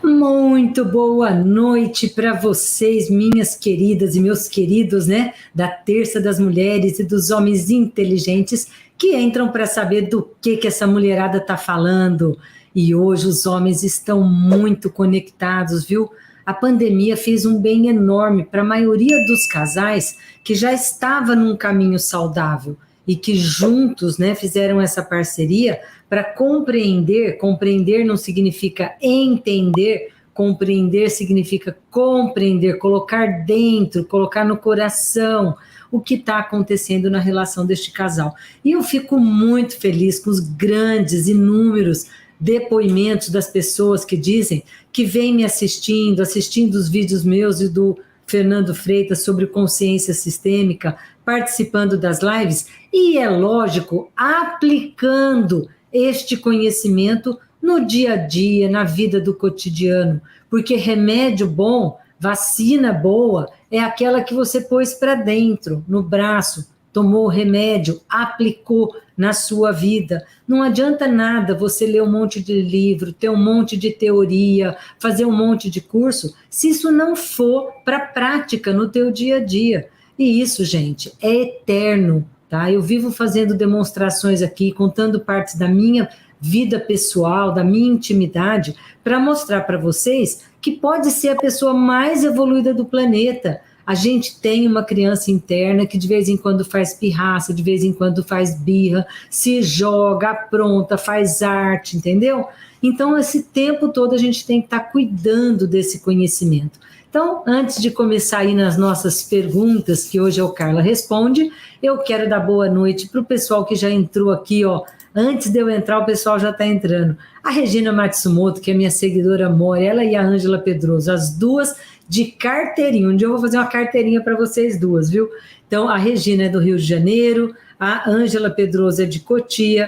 Muito boa noite para vocês, minhas queridas e meus queridos, né? Da Terça das Mulheres e dos Homens Inteligentes que entram para saber do que essa mulherada tá falando. E hoje os homens estão muito conectados, viu? A pandemia fez um bem enorme para a maioria dos casais que já estava num caminho saudável e que juntos, né, fizeram essa parceria para compreender. Compreender não significa entender, compreender significa compreender, colocar dentro, colocar no coração o que está acontecendo na relação deste casal. E eu fico muito feliz com os grandes, inúmeros depoimentos das pessoas que dizem que vêm me assistindo os vídeos meus e do Fernando Freitas sobre consciência sistêmica, participando das lives e, é lógico, aplicando este conhecimento no dia a dia, na vida do cotidiano, porque remédio bom, vacina boa, é aquela que você pôs para dentro, no braço, tomou o remédio, aplicou na sua vida. Não adianta nada você ler um monte de livro, ter um monte de teoria, fazer um monte de curso, se isso não for para a prática no teu dia a dia. E isso, gente, é eterno, tá? Eu vivo fazendo demonstrações aqui, contando partes da minha vida pessoal, da minha intimidade, para mostrar para vocês que pode ser a pessoa mais evoluída do planeta. A gente tem uma criança interna que de vez em quando faz pirraça, de vez em quando faz birra, se joga, apronta, faz arte, entendeu? Então, esse tempo todo a gente tem que estar cuidando desse conhecimento. Então, antes de começar aí nas nossas perguntas, que hoje é o Carla Responde, eu quero dar boa noite para o pessoal que já entrou aqui, ó. Antes de eu entrar, o pessoal já está entrando. A Regina Matsumoto, que é minha seguidora amor, ela e a Ângela Pedroso, as duas de carteirinha. Um dia eu vou fazer uma carteirinha para vocês duas, viu? Então, a Regina é do Rio de Janeiro, a Ângela Pedroso é de Cotia,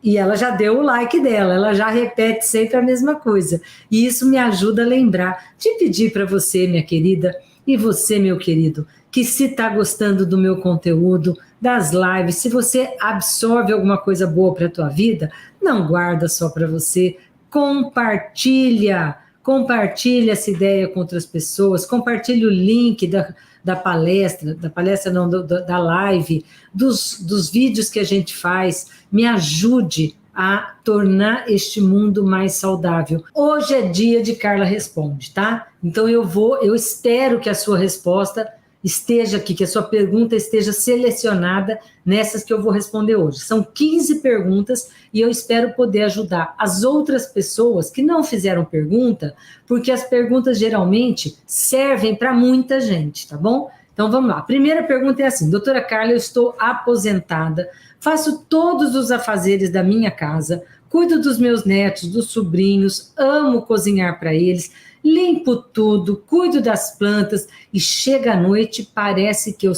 e ela já deu o like dela, ela já repete sempre a mesma coisa. E isso me ajuda a lembrar de pedir para você, minha querida, e você, meu querido, que se está gostando do meu conteúdo, das lives, se você absorve alguma coisa boa para a tua vida, não guarda só para você, compartilha essa ideia com outras pessoas, compartilha o link da palestra não, da live, dos vídeos que a gente faz, me ajude a tornar este mundo mais saudável. Hoje é dia de Carla Responde, tá? Então eu espero que a sua resposta esteja aqui, que a sua pergunta esteja selecionada nessas que eu vou responder hoje. São 15 perguntas e eu espero poder ajudar as outras pessoas que não fizeram pergunta, porque as perguntas geralmente servem para muita gente, tá bom? Então vamos lá. A primeira pergunta é assim: doutora Carla, eu estou aposentada, faço todos os afazeres da minha casa, cuido dos meus netos, dos sobrinhos, amo cozinhar para eles, limpo tudo, cuido das plantas e chega à noite, parece que eu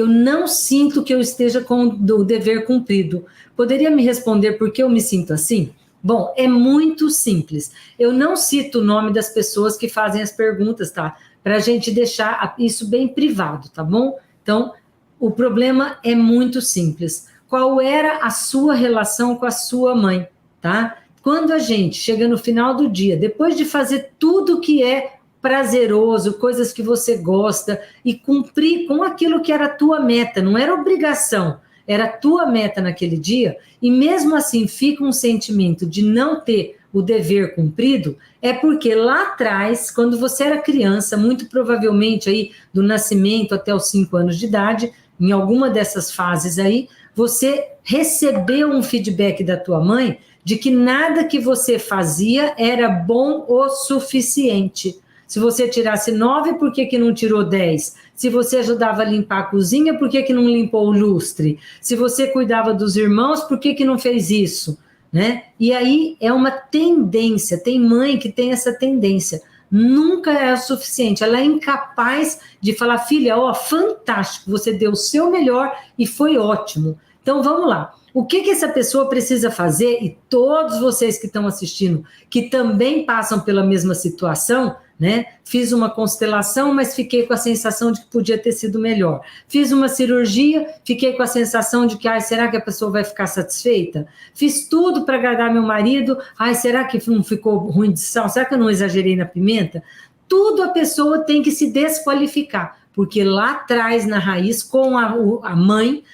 não sinto que eu esteja com o dever cumprido. Poderia me responder por que eu me sinto assim? Bom, é muito simples. Eu não cito o nome das pessoas que fazem as perguntas, tá? Para a gente deixar isso bem privado, tá bom? Então, o problema é muito simples. Qual era a sua relação com a sua mãe, tá? Quando a gente chega no final do dia, depois de fazer tudo que é prazeroso, coisas que você gosta, e cumprir com aquilo que era a tua meta, não era obrigação, era a tua meta naquele dia, e mesmo assim fica um sentimento de não ter o dever cumprido, é porque lá atrás, quando você era criança, muito provavelmente aí do nascimento até os 5 anos de idade, em alguma dessas fases aí, você recebeu um feedback da tua mãe de que nada que você fazia era bom o suficiente. Se você tirasse 9, por que não tirou 10? Se você ajudava a limpar a cozinha, por que não limpou o lustre? Se você cuidava dos irmãos, por que não fez isso? Né? E aí é uma tendência, tem mãe que tem essa tendência. Nunca é o suficiente, ela é incapaz de falar: filha, ó, fantástico, você deu o seu melhor e foi ótimo. Então vamos lá. O que essa pessoa precisa fazer, e todos vocês que estão assistindo, que também passam pela mesma situação, né? Fiz uma constelação, mas fiquei com a sensação de que podia ter sido melhor. Fiz uma cirurgia, fiquei com a sensação de que, será que a pessoa vai ficar satisfeita? Fiz tudo para agradar meu marido, será que não ficou ruim de sal? Será que eu não exagerei na pimenta? Tudo a pessoa tem que se desqualificar, porque lá atrás, na raiz, com a mãe,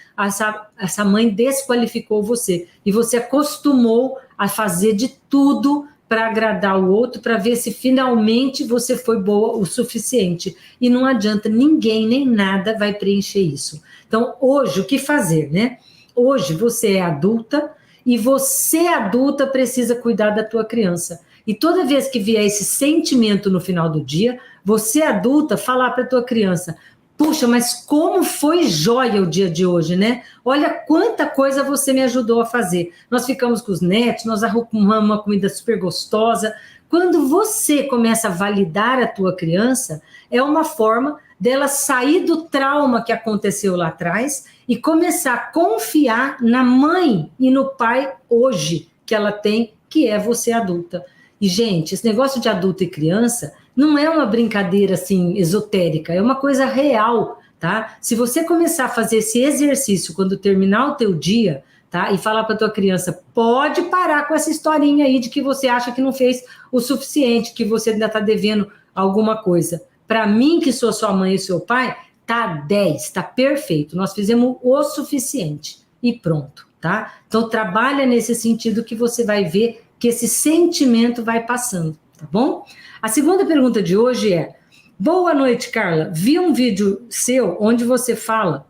essa mãe desqualificou você, e você acostumou a fazer de tudo para agradar o outro, para ver se finalmente você foi boa o suficiente. E não adianta, ninguém nem nada vai preencher isso. Então, hoje, o que fazer, né? Hoje você é adulta e você adulta precisa cuidar da tua criança. E toda vez que vier esse sentimento no final do dia, você adulta falar para a tua criança: puxa, mas como foi jóia o dia de hoje, né? Olha quanta coisa você me ajudou a fazer. Nós ficamos com os netos, nós arrumamos uma comida super gostosa. Quando você começa a validar a tua criança, é uma forma dela sair do trauma que aconteceu lá atrás e começar a confiar na mãe e no pai hoje que ela tem, que é você adulta. E, gente, esse negócio de adulto e criança não é uma brincadeira, assim, esotérica, é uma coisa real, tá? Se você começar a fazer esse exercício quando terminar o teu dia, tá? E falar para tua criança: pode parar com essa historinha aí de que você acha que não fez o suficiente, que você ainda está devendo alguma coisa. Para mim, que sou sua mãe e seu pai, tá 10, tá perfeito. Nós fizemos o suficiente e pronto, tá? Então, trabalha nesse sentido que você vai ver que esse sentimento vai passando, tá bom? A segunda pergunta de hoje é: boa noite, Carla. Vi um vídeo seu onde você fala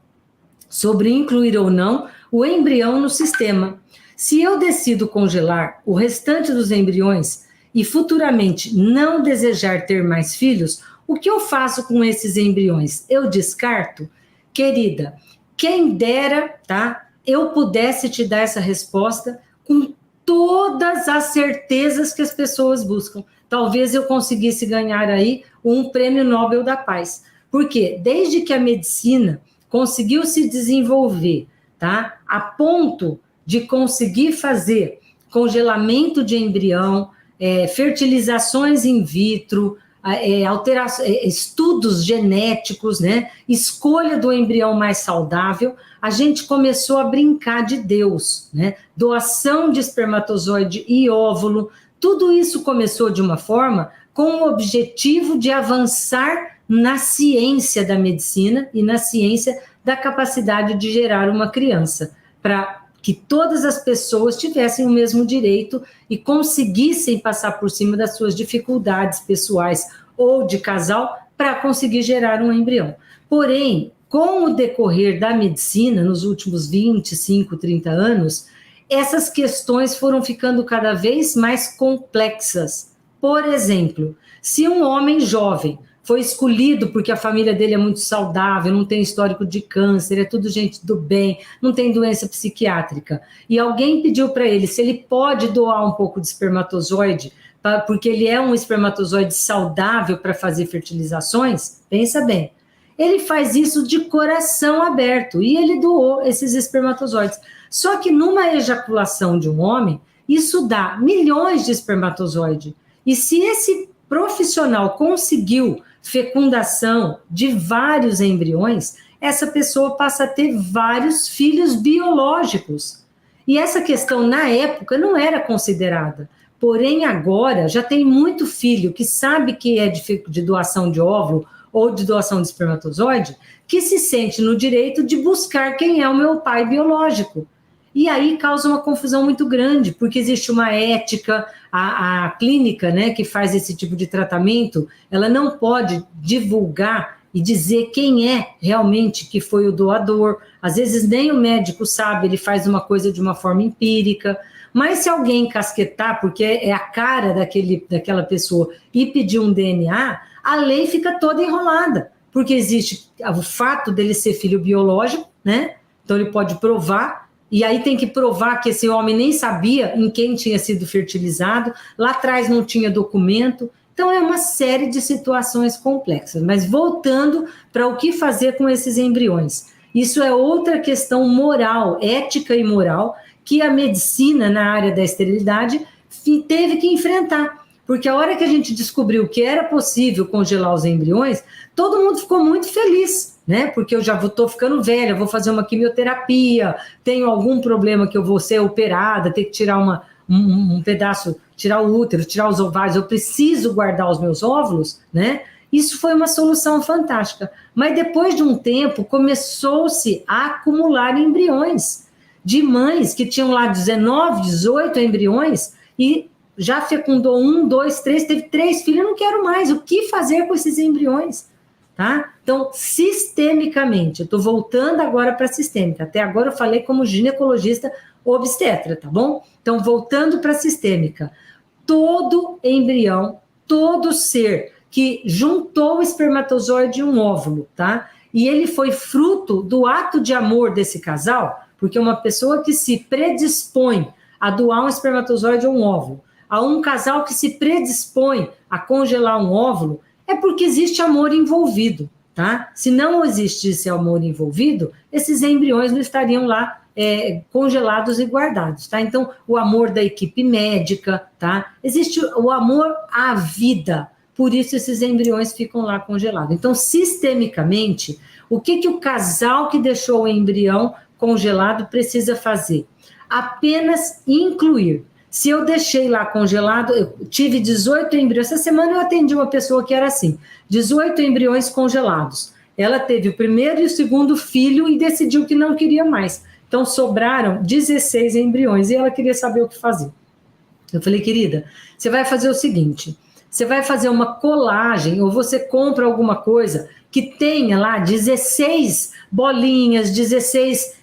sobre incluir ou não o embrião no sistema. Se eu decido congelar o restante dos embriões e futuramente não desejar ter mais filhos, o que eu faço com esses embriões? Eu descarto? Querida, quem dera, tá, eu pudesse te dar essa resposta com todas as certezas que as pessoas buscam. Talvez eu conseguisse ganhar aí um prêmio Nobel da Paz. Porque desde que a medicina conseguiu se desenvolver, tá, a ponto de conseguir fazer congelamento de embrião, fertilizações in vitro, estudos genéticos, né, escolha do embrião mais saudável, a gente começou a brincar de Deus, né, doação de espermatozoide e óvulo, tudo isso começou de uma forma com o objetivo de avançar na ciência da medicina e na ciência da capacidade de gerar uma criança, para que todas as pessoas tivessem o mesmo direito e conseguissem passar por cima das suas dificuldades pessoais ou de casal para conseguir gerar um embrião. Porém, com o decorrer da medicina, nos últimos 25, 30 anos, essas questões foram ficando cada vez mais complexas. Por exemplo, se um homem jovem foi escolhido porque a família dele é muito saudável, não tem histórico de câncer, é tudo gente do bem, não tem doença psiquiátrica, e alguém pediu para ele se ele pode doar um pouco de espermatozoide, porque ele é um espermatozoide saudável para fazer fertilizações, pensa bem, ele faz isso de coração aberto, e ele doou esses espermatozoides. Só que numa ejaculação de um homem, isso dá milhões de espermatozoides. E se esse profissional conseguiu fecundação de vários embriões, essa pessoa passa a ter vários filhos biológicos. E essa questão, na época, não era considerada. Porém, agora, já tem muito filho que sabe que é de doação de óvulo ou de doação de espermatozoide, que se sente no direito de buscar quem é o meu pai biológico. E aí causa uma confusão muito grande, porque existe uma ética, a clínica, né, que faz esse tipo de tratamento, ela não pode divulgar e dizer quem é realmente que foi o doador. Às vezes nem o médico sabe, ele faz uma coisa de uma forma empírica, mas se alguém casquetar, porque é a cara daquela pessoa, e pedir um DNA, a lei fica toda enrolada, porque existe o fato dele ser filho biológico, né? Então ele pode provar, e aí tem que provar que esse homem nem sabia em quem tinha sido fertilizado, lá atrás não tinha documento. Então é uma série de situações complexas. Mas voltando para o que fazer com esses embriões. Isso é outra questão moral, ética e moral, que a medicina na área da esterilidade teve que enfrentar. Porque a hora que a gente descobriu que era possível congelar os embriões, todo mundo ficou muito feliz, né? Porque eu já estou ficando velha, vou fazer uma quimioterapia, tenho algum problema que eu vou ser operada, ter que tirar um pedaço, tirar o útero, tirar os ovários, eu preciso guardar os meus óvulos, né? Isso foi uma solução fantástica. Mas depois de um tempo, começou-se a acumular embriões de mães que tinham lá 19, 18 embriões e já fecundou 1, 2, 3, teve 3 filhos, eu não quero mais. O que fazer com esses embriões? Tá? Então, sistemicamente, eu estou voltando agora para a sistêmica. Até agora eu falei como ginecologista obstetra, tá bom? Então, voltando para a sistêmica. Todo embrião, todo ser que juntou o espermatozoide e um óvulo, tá? E ele foi fruto do ato de amor desse casal, porque uma pessoa que se predispõe a doar um espermatozoide ou um óvulo, a um casal que se predispõe a congelar um óvulo, é porque existe amor envolvido, tá? Se não existisse amor envolvido, esses embriões não estariam lá congelados e guardados, tá? Então, o amor da equipe médica, tá? Existe o amor à vida, por isso esses embriões ficam lá congelados. Então, sistemicamente, o que o casal que deixou o embrião congelado precisa fazer? Apenas incluir. Se eu deixei lá congelado, eu tive 18 embriões. Essa semana eu atendi uma pessoa que era assim, 18 embriões congelados. Ela teve o primeiro e o segundo filho e decidiu que não queria mais. Então, sobraram 16 embriões e ela queria saber o que fazer. Eu falei, querida, você vai fazer o seguinte, você vai fazer uma colagem ou você compra alguma coisa que tenha lá 16 bolinhas, 16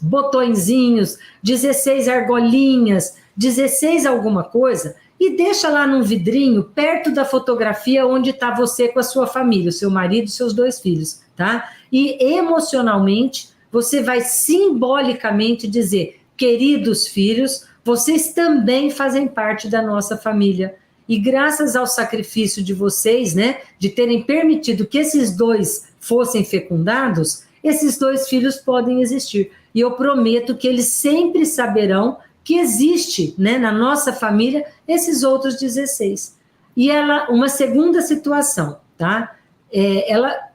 botõezinhos, 16 argolinhas, 16 alguma coisa, e deixa lá num vidrinho, perto da fotografia onde está você com a sua família, o seu marido e seus 2 filhos, tá? E emocionalmente, você vai simbolicamente dizer, queridos filhos, vocês também fazem parte da nossa família. E graças ao sacrifício de vocês, né, de terem permitido que esses 2 fossem fecundados, esses 2 filhos podem existir. E eu prometo que eles sempre saberão que existe, né, na nossa família, esses outros 16. E uma segunda situação, tá?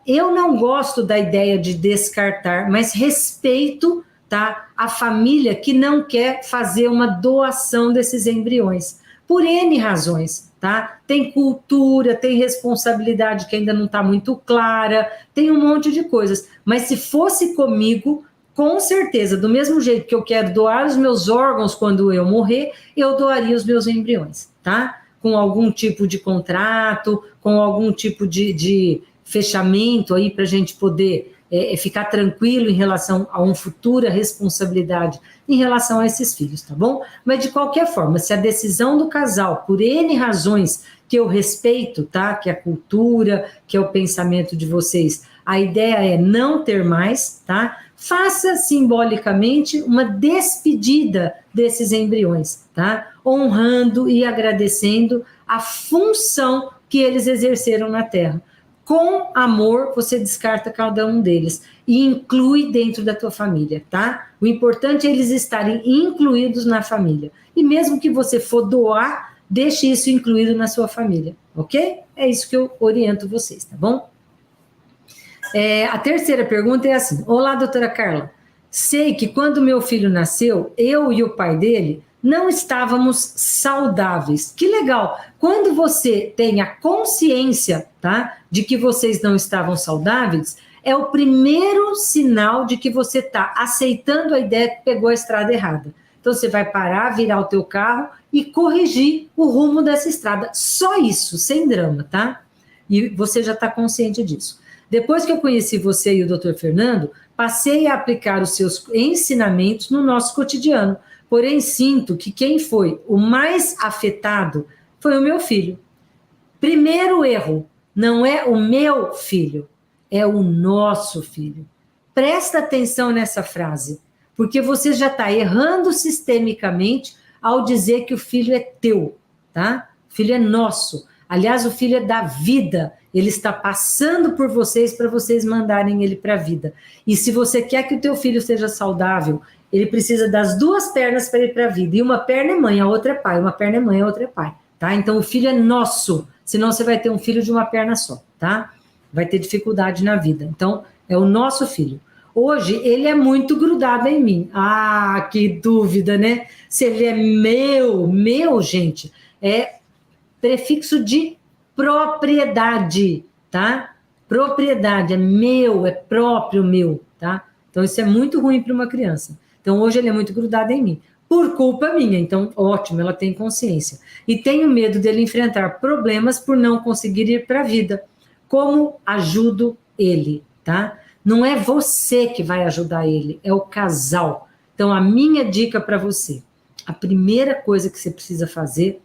Eu não gosto da ideia de descartar, mas respeito, tá, a família que não quer fazer uma doação desses embriões, por N razões, tá? Tem cultura, tem responsabilidade que ainda não está muito clara, tem um monte de coisas, mas se fosse comigo, com certeza, do mesmo jeito que eu quero doar os meus órgãos quando eu morrer, eu doaria os meus embriões, tá? Com algum tipo de contrato, com algum tipo de fechamento aí para a gente poder ficar tranquilo em relação a uma futura responsabilidade em relação a esses filhos, tá bom? Mas de qualquer forma, se a decisão do casal, por N razões que eu respeito, tá? Que é a cultura, que é o pensamento de vocês, a ideia é não ter mais, tá? Faça simbolicamente uma despedida desses embriões, tá? Honrando e agradecendo a função que eles exerceram na Terra. Com amor, você descarta cada um deles e inclui dentro da tua família, tá? O importante é eles estarem incluídos na família. E mesmo que você for doar, deixe isso incluído na sua família, ok? É isso que eu oriento vocês, tá bom? A terceira pergunta é assim: olá, doutora Carla, sei que quando meu filho nasceu, eu e o pai dele não estávamos saudáveis. Que legal! Quando você tem a consciência, tá, de que vocês não estavam saudáveis, é o primeiro sinal de que você está aceitando a ideia que pegou a estrada errada. Então você vai parar, virar o teu carro e corrigir o rumo dessa estrada. Só isso, sem drama, tá? E você já está consciente disso. Depois que eu conheci você e o Dr. Fernando, passei a aplicar os seus ensinamentos no nosso cotidiano. Porém, sinto que quem foi o mais afetado foi o meu filho. Primeiro erro, não é o meu filho, é o nosso filho. Presta atenção nessa frase, porque você já está errando sistemicamente ao dizer que o filho é teu, tá? O filho é nosso. Aliás, o filho é da vida. Ele está passando por vocês para vocês mandarem ele para a vida. E se você quer que o teu filho seja saudável, ele precisa das duas pernas para ir para a vida. E uma perna é mãe, a outra é pai. Uma perna é mãe, a outra é pai. Tá? Então, o filho é nosso. Senão, você vai ter um filho de uma perna só. Tá? Vai ter dificuldade na vida. Então, é o nosso filho. Hoje, ele é muito grudado em mim. Ah, que dúvida, né? Se ele é meu, gente, é prefixo de propriedade, tá? Propriedade, é meu, é próprio meu, tá? Então, isso é muito ruim para uma criança. Então, hoje ele é muito grudado em mim. Por culpa minha, então, ótimo, ela tem consciência. E tenho medo dele enfrentar problemas por não conseguir ir para a vida. Como ajudo ele, tá? Não é você que vai ajudar ele, é o casal. Então, a minha dica para você, a primeira coisa que você precisa fazer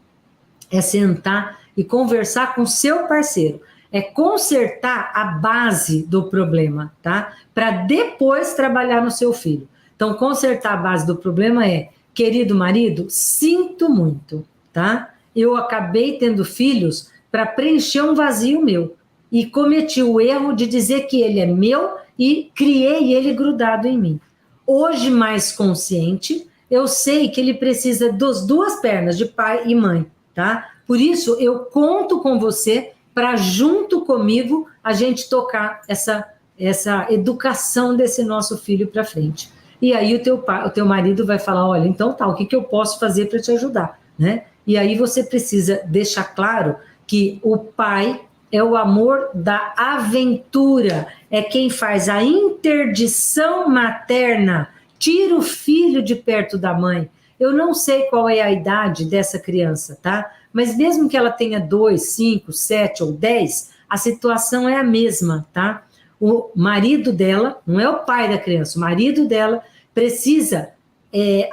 é sentar e conversar com seu parceiro. É consertar a base do problema, tá? Para depois trabalhar no seu filho. Então, consertar a base do problema é, querido marido, sinto muito, tá? Eu acabei tendo filhos para preencher um vazio meu. E cometi o erro de dizer que ele é meu e criei ele grudado em mim. Hoje, mais consciente, eu sei que ele precisa das duas pernas, de pai e mãe, tá? Por isso, eu conto com você para, junto comigo, a gente tocar essa educação desse nosso filho para frente. E aí o teu marido vai falar, olha, então tá, o que eu posso fazer para te ajudar, né? E aí você precisa deixar claro que o pai é o amor da aventura, é quem faz a interdição materna, tira o filho de perto da mãe. Eu não sei qual é a idade dessa criança, tá? Mas mesmo que ela tenha 2, 5, 7 ou 10, a situação é a mesma, tá? O marido dela, não é o pai da criança, o marido dela precisa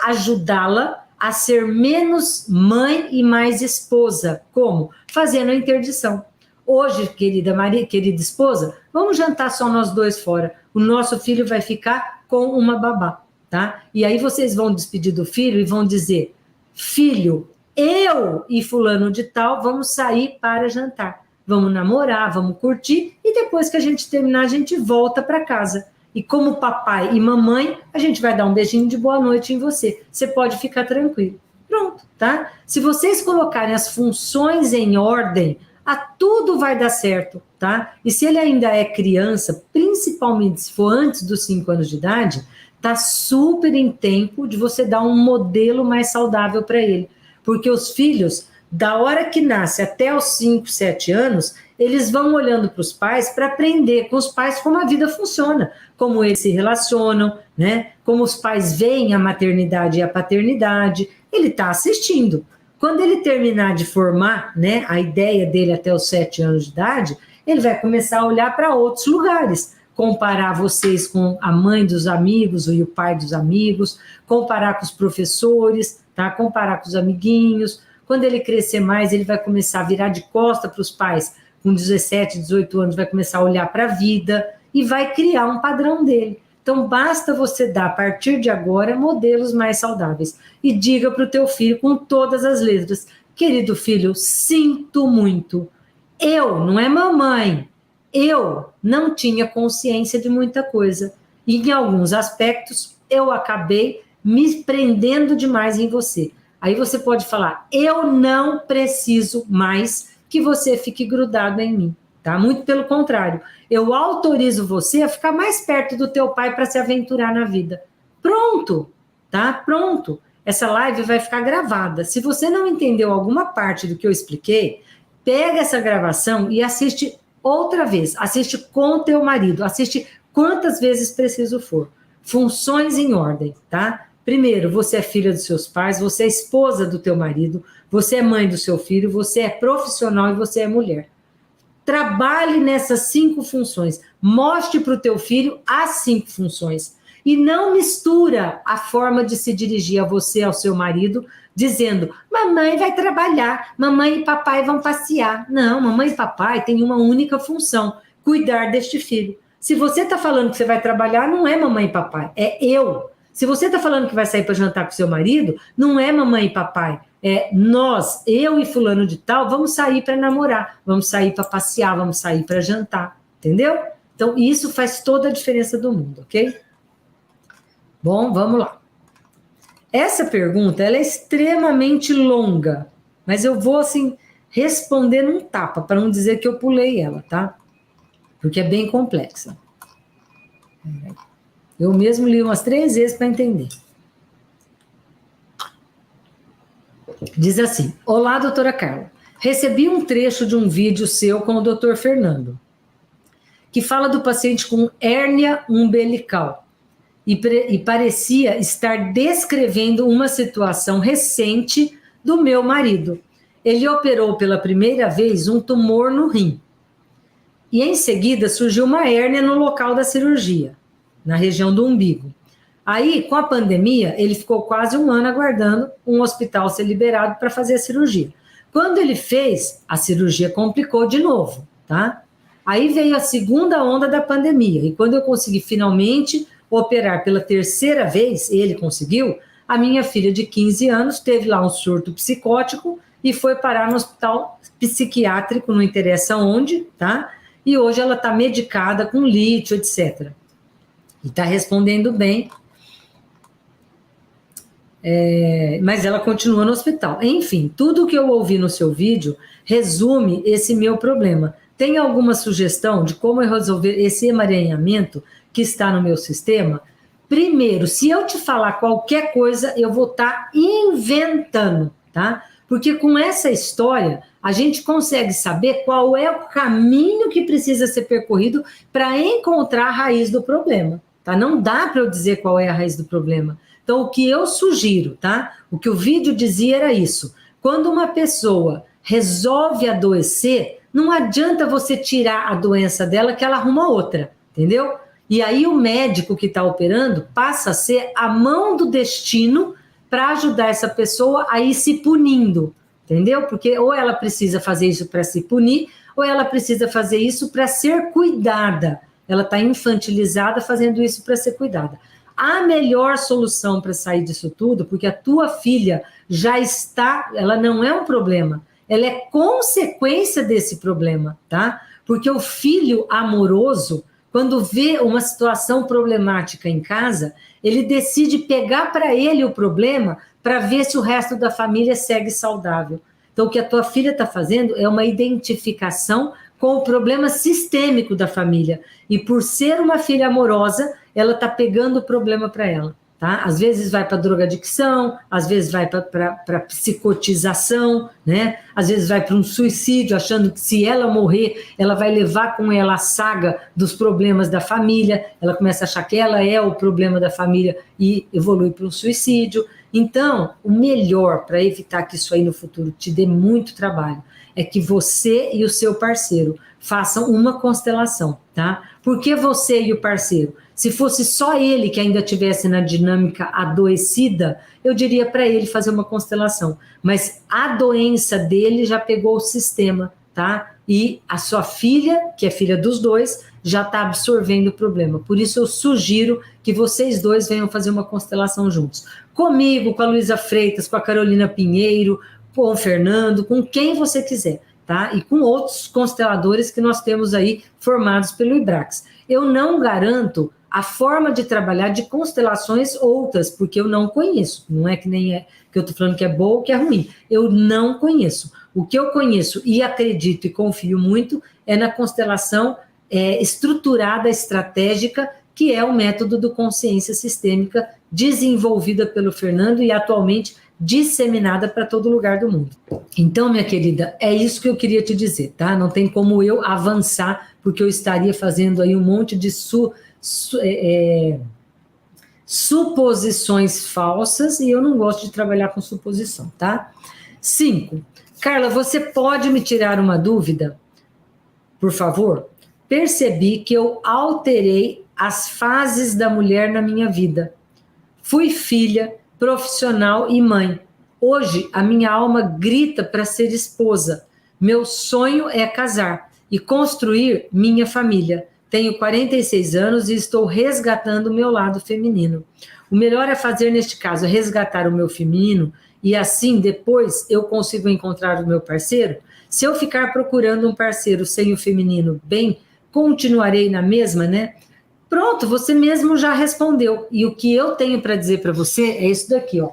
ajudá-la a ser menos mãe e mais esposa. Como? Fazendo a interdição. Hoje, querida Maria, querida esposa, vamos jantar só nós dois fora. O nosso filho vai ficar com uma babá, tá? E aí vocês vão despedir do filho e vão dizer, filho, eu e fulano de tal vamos sair para jantar. Vamos namorar, vamos curtir e depois que a gente terminar, a gente volta para casa. E como papai e mamãe, a gente vai dar um beijinho de boa noite em você. Você pode ficar tranquilo. Pronto, tá? Se vocês colocarem as funções em ordem, tudo vai dar certo, tá? E se ele ainda é criança, principalmente se for antes dos 5 anos de idade, tá super em tempo de você dar um modelo mais saudável para ele. Porque os filhos, da hora que nasce até os 5, 7 anos, eles vão olhando para os pais para aprender com os pais como a vida funciona, como eles se relacionam, né? Como os pais veem a maternidade e a paternidade. Ele está assistindo. Quando ele terminar de formar, né, a ideia dele até os 7 anos de idade, ele vai começar a olhar para outros lugares, comparar vocês com a mãe dos amigos e o pai dos amigos, comparar com os professores, tá? Comparar com os amiguinhos. Quando ele crescer mais, ele vai começar a virar de costa para os pais. Com 17, 18 anos, vai começar a olhar para a vida e vai criar um padrão dele. Então, basta você dar, a partir de agora, modelos mais saudáveis. E diga para o teu filho, com todas as letras, querido filho, sinto muito. Eu, não é mamãe, eu não tinha consciência de muita coisa. E, em alguns aspectos, eu acabei me prendendo demais em você. Aí você pode falar, eu não preciso mais que você fique grudado em mim. Tá? Muito pelo contrário, eu autorizo você a ficar mais perto do teu pai para se aventurar na vida. Pronto, tá? Pronto. Essa live vai ficar gravada. Se você não entendeu alguma parte do que eu expliquei, pega essa gravação e assiste outra vez. Assiste com o teu marido. Assiste quantas vezes preciso for. Funções em ordem, tá? Primeiro, você é filha dos seus pais, você é esposa do teu marido, você é mãe do seu filho, você é profissional e você é mulher. Trabalhe nessas 5 funções. Mostre para o teu filho as 5 funções. E não mistura a forma de se dirigir a você, ao seu marido, dizendo, mamãe vai trabalhar, mamãe e papai vão passear. Não, mamãe e papai têm uma única função, cuidar deste filho. Se você está falando que você vai trabalhar, não é mamãe e papai, é eu. Se você está falando que vai sair para jantar com seu marido, não é mamãe e papai, é nós, eu e fulano de tal, vamos sair para namorar, vamos sair para passear, vamos sair para jantar, entendeu? Então, isso faz toda a diferença do mundo, ok? Bom, vamos lá. Essa pergunta, ela é extremamente longa, mas eu vou, assim, responder num tapa, para não dizer que eu pulei ela, tá? Porque é bem complexa. Eu mesmo li umas 3 vezes para entender. Diz assim: olá, doutora Carla. Recebi um trecho de um vídeo seu com o doutor Fernando, que fala do paciente com hérnia umbilical e parecia estar descrevendo uma situação recente do meu marido. Ele operou pela primeira vez um tumor no rim. E em seguida surgiu uma hérnia no local da cirurgia, na região do umbigo. Aí, com a pandemia, ele ficou quase 1 ano aguardando um hospital ser liberado para fazer a cirurgia. Quando ele fez, a cirurgia complicou de novo, tá? Aí veio a segunda onda da pandemia, e quando eu consegui finalmente operar pela 3ª vez, ele conseguiu, a minha filha de 15 anos teve lá um surto psicótico e foi parar no hospital psiquiátrico, não interessa onde, tá? E hoje ela está medicada com lítio, etc. E está respondendo bem, mas ela continua no hospital. Enfim, tudo que eu ouvi no seu vídeo resume esse meu problema. Tem alguma sugestão de como eu resolver esse emaranhamento que está no meu sistema? Primeiro, se eu te falar qualquer coisa, eu vou estar inventando, tá? Porque com essa história, a gente consegue saber qual é o caminho que precisa ser percorrido para encontrar a raiz do problema, tá? Não dá para eu dizer qual é a raiz do problema. Então, o que eu sugiro, tá? O que o vídeo dizia era isso. Quando uma pessoa resolve adoecer, não adianta você tirar a doença dela que ela arruma outra, entendeu? E aí o médico que está operando passa a ser a mão do destino para ajudar essa pessoa a ir se punindo, entendeu? Porque ou ela precisa fazer isso para se punir, ou ela precisa fazer isso para ser cuidada. Ela está infantilizada fazendo isso para ser cuidada. A melhor solução para sair disso tudo, porque a tua filha já está, ela não é um problema, ela é consequência desse problema, tá? Porque o filho amoroso, quando vê uma situação problemática em casa, ele decide pegar para ele o problema para ver se o resto da família segue saudável. Então, o que a tua filha está fazendo é uma identificação com o problema sistêmico da família. E por ser uma filha amorosa, ela está pegando o problema para ela, tá? Às vezes vai para drogadicção, às vezes vai para psicotização, né? Às vezes vai para um suicídio, achando que se ela morrer, ela vai levar com ela a saga dos problemas da família, ela começa a achar que ela é o problema da família e evolui para um suicídio. Então, o melhor para evitar que isso aí no futuro te dê muito trabalho é que você e o seu parceiro façam uma constelação, tá? Por que você e o parceiro? Se fosse só ele que ainda estivesse na dinâmica adoecida, eu diria para ele fazer uma constelação. Mas a doença dele já pegou o sistema, tá? E a sua filha, que é filha dos dois, já está absorvendo o problema. Por isso eu sugiro que vocês dois venham fazer uma constelação juntos. Comigo, com a Luísa Freitas, com a Carolina Pinheiro, com o Fernando, com quem você quiser, tá? E com outros consteladores que nós temos aí formados pelo IBRAX. Eu não garanto a forma de trabalhar de constelações outras, porque eu não conheço. Não é que nem é que eu estou falando que é bom ou que é ruim. Eu não conheço. O que eu conheço e acredito e confio muito é na constelação estruturada, estratégica, que é o método do consciência sistêmica desenvolvida pelo Fernando e atualmente disseminada para todo lugar do mundo. Então, minha querida, é isso que eu queria te dizer, tá? Não tem como eu avançar, porque eu estaria fazendo aí um monte de suposições falsas e eu não gosto de trabalhar com suposição, tá? 5. Carla, você pode me tirar uma dúvida, por favor? Percebi que eu alterei as fases da mulher na minha vida. Fui filha, profissional e mãe. Hoje, a minha alma grita para ser esposa. Meu sonho é casar e construir minha família. Tenho 46 anos e estou resgatando o meu lado feminino. O melhor a fazer neste caso é resgatar o meu feminino e assim depois eu consigo encontrar o meu parceiro? Se eu ficar procurando um parceiro sem o feminino bem, continuarei na mesma, né? Pronto, você mesmo já respondeu. E o que eu tenho para dizer para você é isso daqui, ó.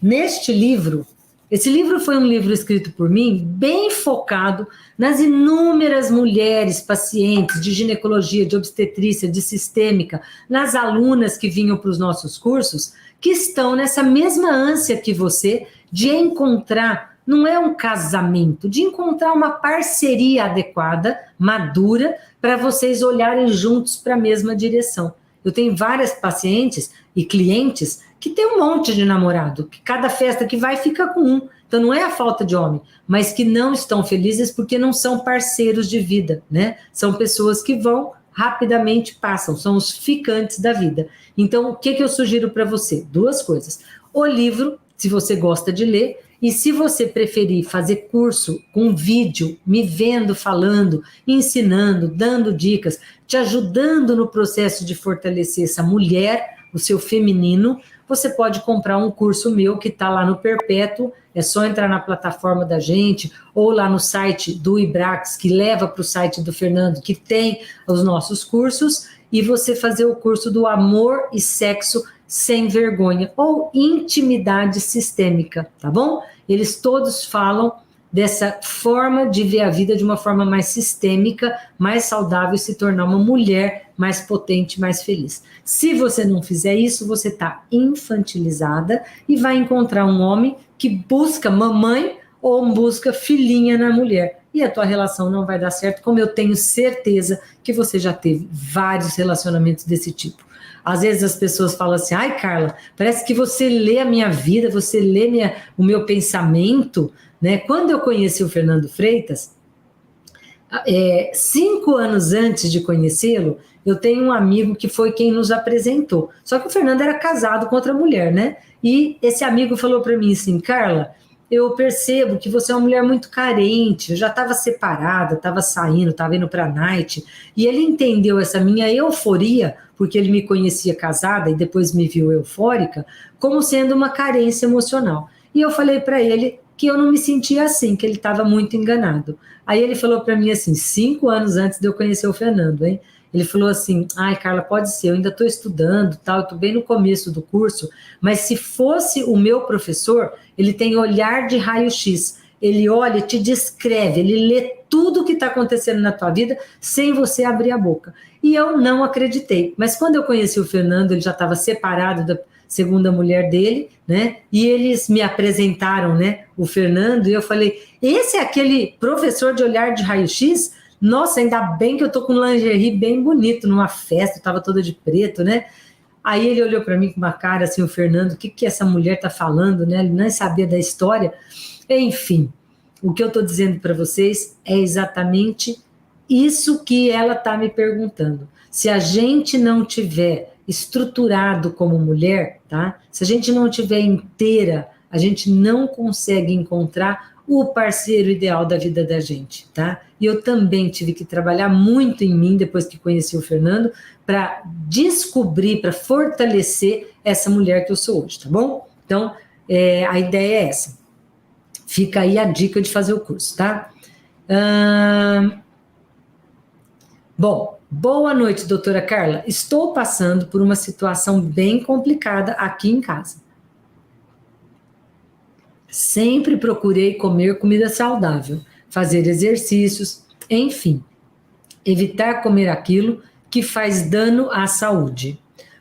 neste livro, esse livro foi um livro escrito por mim, bem focado nas inúmeras mulheres pacientes de ginecologia, de obstetrícia, de sistêmica, nas alunas que vinham para os nossos cursos, que estão nessa mesma ânsia que você de encontrar, não é um casamento, de encontrar uma parceria adequada, madura, para vocês olharem juntos para a mesma direção. Eu tenho várias pacientes e clientes que tem um monte de namorado, que cada festa que vai fica com um. Então não é a falta de homem, mas que não estão felizes porque não são parceiros de vida, né? São pessoas que vão, rapidamente passam, são os ficantes da vida. Então o que eu sugiro para você? 2 coisas. O livro, se você gosta de ler, e se você preferir fazer curso com vídeo, me vendo falando, ensinando, dando dicas, te ajudando no processo de fortalecer essa mulher, o seu feminino, você pode comprar um curso meu que está lá no Perpétuo, é só entrar na plataforma da gente, ou lá no site do Ibrax, que leva para o site do Fernando, que tem os nossos cursos, e você fazer o curso do Amor e Sexo Sem Vergonha, ou Intimidade Sistêmica, tá bom? Eles todos falam dessa forma de ver a vida de uma forma mais sistêmica, mais saudável e se tornar uma mulher mais potente, mais feliz. Se você não fizer isso, você está infantilizada e vai encontrar um homem que busca mamãe ou busca filhinha na mulher. E a tua relação não vai dar certo, como eu tenho certeza que você já teve vários relacionamentos desse tipo. Às vezes as pessoas falam assim, ai Carla, parece que você lê a minha vida, você lê o meu pensamento, né? Quando eu conheci o Fernando Freitas, 5 anos antes de conhecê-lo, eu tenho um amigo que foi quem nos apresentou. Só que o Fernando era casado com outra mulher, né? E esse amigo falou para mim assim, Carla, eu percebo que você é uma mulher muito carente, eu já estava separada, estava saindo, estava indo para a night, e ele entendeu essa minha euforia, porque ele me conhecia casada e depois me viu eufórica, como sendo uma carência emocional. E eu falei para ele que eu não me sentia assim, que ele estava muito enganado. Aí ele falou para mim assim, 5 anos antes de eu conhecer o Fernando, hein? Ele falou assim, ai Carla, pode ser, eu ainda estou estudando, tal, estou bem no começo do curso, mas se fosse o meu professor, ele tem olhar de raio-x, ele olha, te descreve, ele lê tudo o que está acontecendo na tua vida sem você abrir a boca. E eu não acreditei, mas quando eu conheci o Fernando, ele já estava separado da segunda mulher dele, né, e eles me apresentaram, né, o Fernando, e eu falei, esse é aquele professor de olhar de raio-x? Nossa, ainda bem que eu tô com lingerie bem bonito numa festa, eu tava toda de preto, né? Aí ele olhou para mim com uma cara assim, o Fernando, o que essa mulher tá falando, né? Ele nem sabia da história. Enfim, o que eu tô dizendo para vocês é exatamente isso que ela tá me perguntando. Se a gente não tiver estruturado como mulher, tá? Se a gente não tiver inteira, a gente não consegue encontrar o parceiro ideal da vida da gente, tá? E eu também tive que trabalhar muito em mim depois que conheci o Fernando para descobrir, para fortalecer essa mulher que eu sou hoje, tá bom? Então, a ideia é essa. Fica aí a dica de fazer o curso, tá? Bom, boa noite, doutora Carla. Estou passando por uma situação bem complicada aqui em casa. Sempre procurei comer comida saudável, fazer exercícios, enfim, evitar comer aquilo que faz dano à saúde.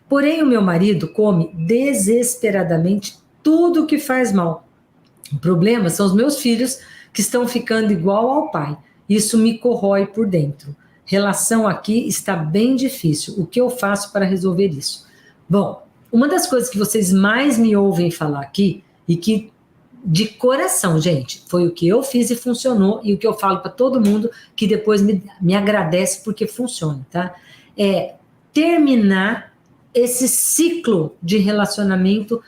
Porém, o meu marido come desesperadamente tudo que faz mal. O problema são os meus filhos que estão ficando igual ao pai. Isso me corrói por dentro. Relação aqui está bem difícil. O que eu faço para resolver isso? Bom, uma das coisas que vocês mais me ouvem falar aqui e que de coração, gente, foi o que eu fiz e funcionou, e o que eu falo para todo mundo que depois me agradece porque funciona, tá? É terminar esse ciclo de relacionamento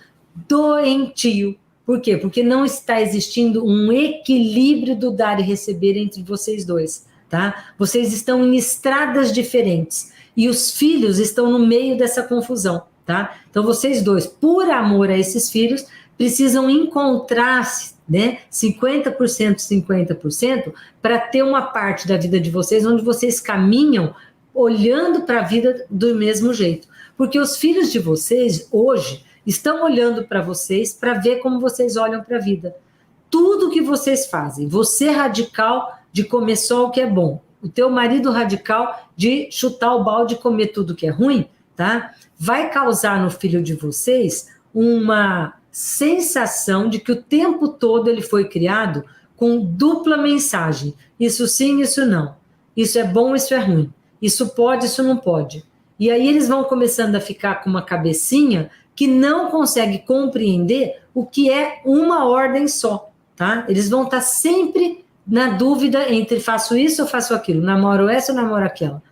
doentio. Por quê? Porque não está existindo um equilíbrio do dar e receber entre vocês dois, tá? Vocês estão em estradas diferentes e os filhos estão no meio dessa confusão, tá? Então vocês dois, por amor a esses filhos, precisam encontrar-se, né, 50%, 50%, para ter uma parte da vida de vocês onde vocês caminham olhando para a vida do mesmo jeito. Porque os filhos de vocês, hoje, estão olhando para vocês para ver como vocês olham para a vida. Tudo que vocês fazem, você radical de comer só o que é bom, o teu marido radical de chutar o balde e comer tudo que é ruim, tá? Vai causar no filho de vocês uma sensação de que o tempo todo ele foi criado com dupla mensagem. Isso sim, isso não. Isso é bom, isso é ruim. Isso pode, isso não pode. E aí eles vão começando a ficar com uma cabecinha que não consegue compreender o que é uma ordem só, tá? Eles vão estar sempre na dúvida entre faço isso ou faço aquilo, namoro essa ou namoro aquela,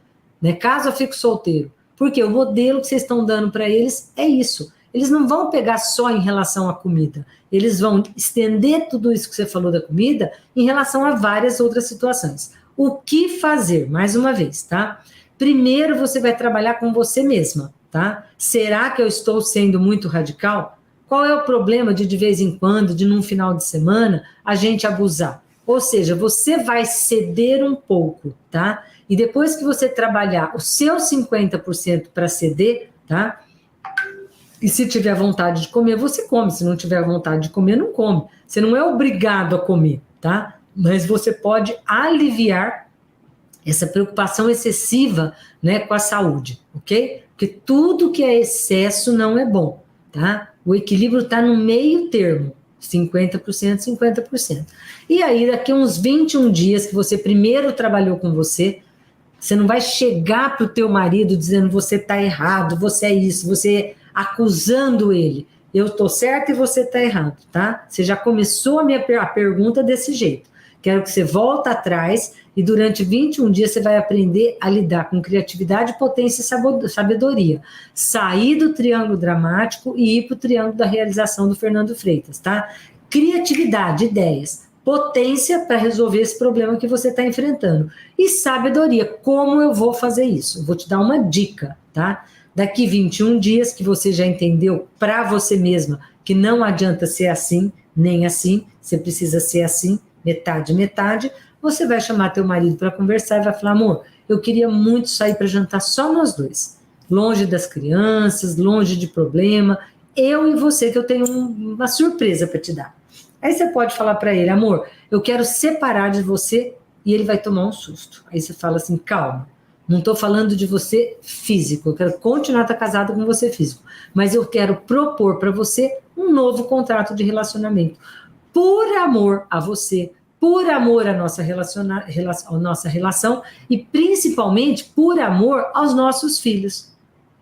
né? Caso eu fico solteiro. Porque o modelo que vocês estão dando para eles é isso. Eles não vão pegar só em relação à comida, eles vão estender tudo isso que você falou da comida em relação a várias outras situações. O que fazer? Mais uma vez, tá? Primeiro você vai trabalhar com você mesma, tá? Será que eu estou sendo muito radical? Qual é o problema de vez em quando, de num final de semana, a gente abusar? Ou seja, você vai ceder um pouco, tá? E depois que você trabalhar os seus 50% para ceder, tá? E se tiver vontade de comer, você come. Se não tiver vontade de comer, não come. Você não é obrigado a comer, tá? Mas você pode aliviar essa preocupação excessiva, né, com a saúde, ok? Porque tudo que é excesso não é bom, tá? O equilíbrio está no meio termo, 50%, 50%. E aí, daqui a uns 21 dias que você primeiro trabalhou com você não vai chegar para o teu marido dizendo você está errado, você é isso, você acusando ele. Eu estou certo e você está errado, tá? Você já começou a pergunta desse jeito. Quero que você volte atrás e durante 21 dias você vai aprender a lidar com criatividade, potência e sabedoria. Sair do triângulo dramático e ir para o triângulo da realização do Fernando Freitas, tá? Criatividade, ideias. Potência para resolver esse problema que você está enfrentando. E sabedoria, como eu vou fazer isso? Eu vou te dar uma dica, tá? Daqui 21 dias que você já entendeu para você mesma que não adianta ser assim, nem assim, você precisa ser assim, metade, metade, você vai chamar teu marido para conversar e vai falar, amor, eu queria muito sair para jantar só nós dois, longe das crianças, longe de problema, eu e você, que eu tenho uma surpresa para te dar. Aí você pode falar para ele, amor, eu quero separar de você, e ele vai tomar um susto. Aí você fala assim, calma, não estou falando de você físico, eu quero continuar estar casado com você físico, mas eu quero propor para você um novo contrato de relacionamento, por amor a você, por amor à nossa relação e principalmente por amor aos nossos filhos.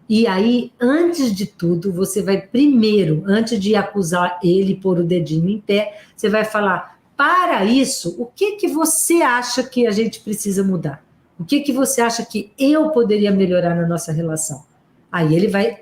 E aí, antes de tudo, você vai primeiro, antes de acusar ele, pôr o dedinho em pé, você vai falar, para isso, o que você acha que a gente precisa mudar? O que você acha que eu poderia melhorar na nossa relação? Aí ele vai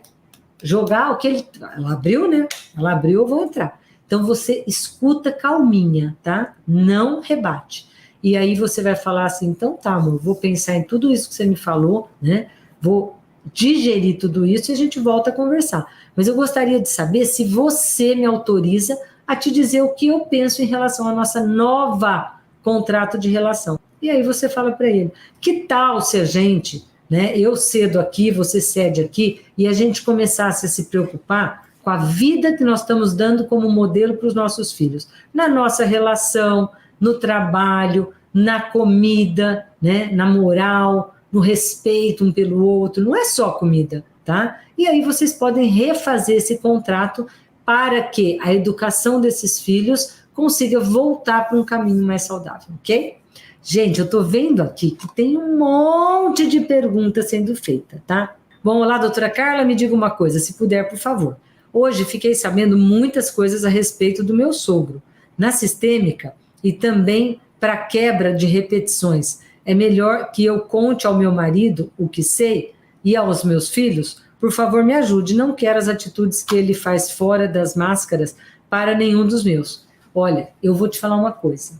jogar o que ele... Ela abriu, né? Ela abriu, eu vou entrar. Então, você escuta calminha, tá? Não rebate. E aí você vai falar assim, então tá, amor, vou pensar em tudo isso que você me falou, né? Vou digerir tudo isso e a gente volta a conversar. Mas eu gostaria de saber se você me autoriza a te dizer o que eu penso em relação à nossa nova contrato de relação. E aí você fala para ele, que tal se a gente, né, eu cedo aqui, você cede aqui, e a gente começasse a se preocupar com a vida que nós estamos dando como modelo para os nossos filhos, na nossa relação, no trabalho, na comida, né, na moral, no respeito um pelo outro, não é só comida, tá? E aí vocês podem refazer esse contrato para que a educação desses filhos consiga voltar para um caminho mais saudável, ok? Gente, eu estou vendo aqui que tem um monte de perguntas sendo feita, tá? Bom, olá, doutora Carla, me diga uma coisa, se puder, por favor. Hoje fiquei sabendo muitas coisas a respeito do meu sogro, na sistêmica e também para quebra de repetições. É melhor que eu conte ao meu marido o que sei e aos meus filhos? Por favor, me ajude, não quero as atitudes que ele faz fora das máscaras para nenhum dos meus. Olha, eu vou te falar uma coisa.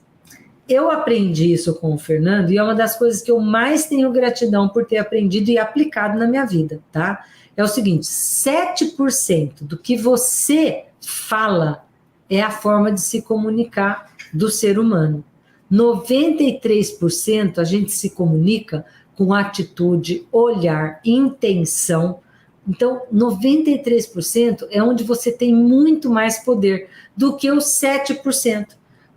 Eu aprendi isso com o Fernando e é uma das coisas que eu mais tenho gratidão por ter aprendido e aplicado na minha vida, tá? É o seguinte, 7% do que você fala é a forma de se comunicar do ser humano. 93% a gente se comunica com atitude, olhar, intenção, Então, 93% é onde você tem muito mais poder do que os 7%.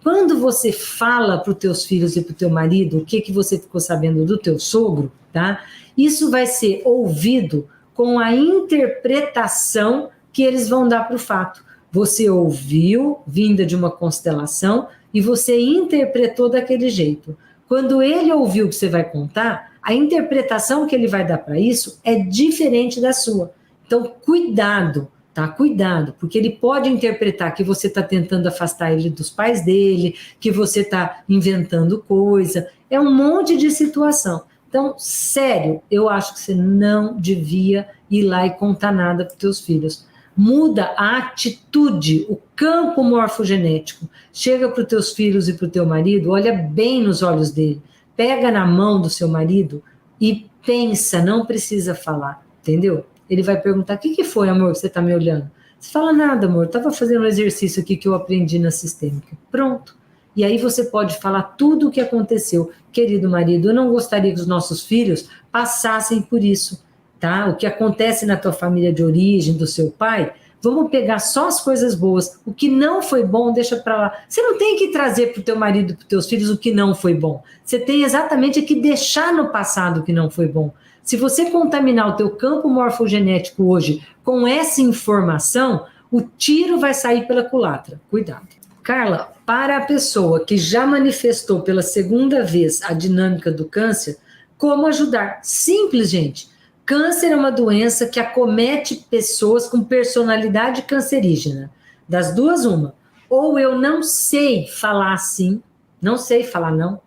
Quando você fala para os teus filhos e para o teu marido o que você ficou sabendo do teu sogro, tá? Isso vai ser ouvido com a interpretação que eles vão dar para o fato. Você ouviu, vinda de uma constelação, e você interpretou daquele jeito. Quando ele ouviu o que você vai contar, a interpretação que ele vai dar para isso é diferente da sua. Então, cuidado, tá? Cuidado, porque ele pode interpretar que você está tentando afastar ele dos pais dele, que você está inventando coisa. É um monte de situação. Então, sério, eu acho que você não devia ir lá e contar nada para os teus filhos. Muda a atitude, o campo morfogenético. Chega para os teus filhos e para o teu marido, olha bem nos olhos dele, pega na mão do seu marido e pensa, não precisa falar, entendeu? Ele vai perguntar, o que foi, amor, que você está me olhando? Você fala, nada, amor, estava fazendo um exercício aqui que eu aprendi na sistêmica. Pronto. E aí você pode falar tudo o que aconteceu. Querido marido, eu não gostaria que os nossos filhos passassem por isso. Tá? O que acontece na tua família de origem, do seu pai, vamos pegar só as coisas boas. O que não foi bom, deixa para lá. Você não tem que trazer para o teu marido e para os teus filhos o que não foi bom. Você tem exatamente que deixar no passado o que não foi bom. Se você contaminar o teu campo morfogenético hoje com essa informação, o tiro vai sair pela culatra. Cuidado. Carla, para a pessoa que já manifestou pela segunda vez a dinâmica do câncer, como ajudar? Simples, gente. Câncer é uma doença que acomete pessoas com personalidade cancerígena. Das duas, uma. Ou eu não sei falar sim, não sei falar não.